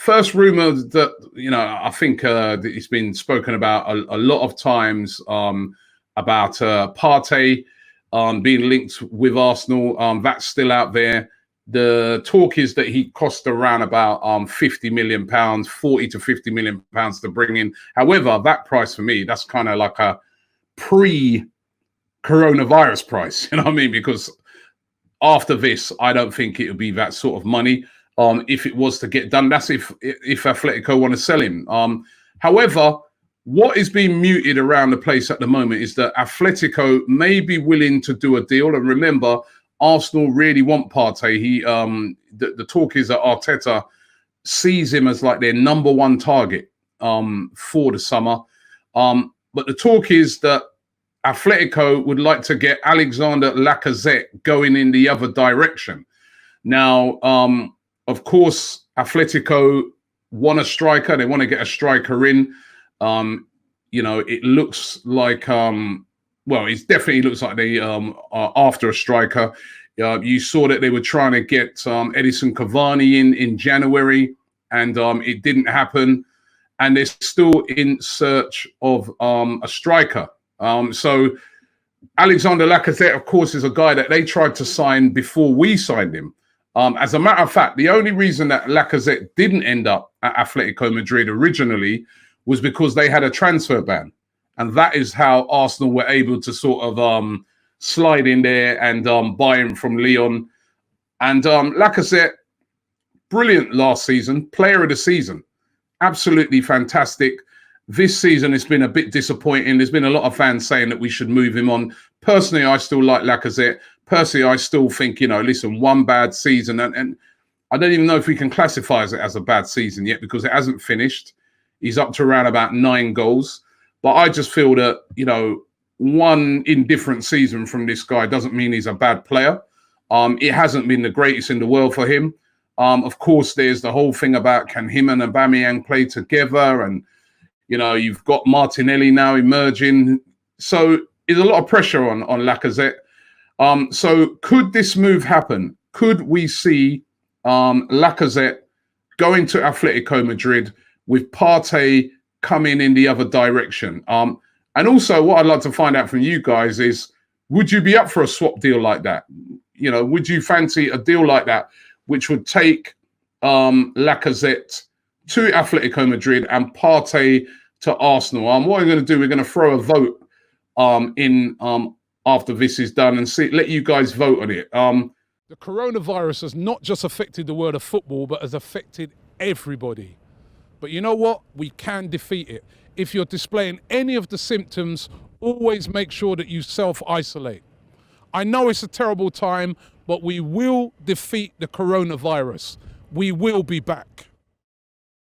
first rumor that, I think that it's been spoken about a lot of times about Partey being linked with Arsenal. That's still out there. The talk is that he cost around about £50 million, 40 to £50 million to bring in. However, that price for me, that's kind of like a pre-coronavirus price. You know what I mean? Because after this, I don't think it would be that sort of money. If it was to get done, that's if Atletico want to sell him. However, what is being muted around the place at the moment is that Atletico may be willing to do a deal. And remember, Arsenal really want Partey. The talk is that Arteta sees him as like their number one target for the summer. But the talk is that Atletico would like to get Alexander Lacazette going in the other direction. Now, of course, Atletico want a striker. They want to get a striker in. It looks like, it definitely looks like they are after a striker. You saw that they were trying to get Edison Cavani in January, and it didn't happen. And they're still in search of a striker. So Alexander Lacazette, of course, is a guy that they tried to sign before we signed him. As a matter of fact, the only reason that Lacazette didn't end up at Atletico Madrid originally was because they had a transfer ban. And that is how Arsenal were able to sort of slide in there and buy him from Lyon. And Lacazette, brilliant last season, player of the season. Absolutely fantastic. This season, it's been a bit disappointing. There's been a lot of fans saying that we should move him on. Personally, I still like Lacazette. Personally, I still think, listen, one bad season. And I don't even know if we can classify it as a bad season yet because it hasn't finished. He's up to around about 9 goals. But I just feel that, one indifferent season from this guy doesn't mean he's a bad player. It hasn't been the greatest in the world for him. Of course, there's the whole thing about can him and Aubameyang play together? And, you've got Martinelli now emerging. So there's a lot of pressure on Lacazette. So could this move happen? Could we see Lacazette going to Atletico Madrid with Partey coming in the other direction? And also what I'd like to find out from you guys is, would you be up for a swap deal like that? Would you fancy a deal like that, which would take Lacazette to Atletico Madrid and Partey to Arsenal? What we're going to do, we're going to throw a vote in after this is done and let you guys vote on it. The coronavirus has not just affected the world of football, but has affected everybody. But you know what? We can defeat it. If you're displaying any of the symptoms, always make sure that you self-isolate. I know it's a terrible time, but we will defeat the coronavirus. We will be back.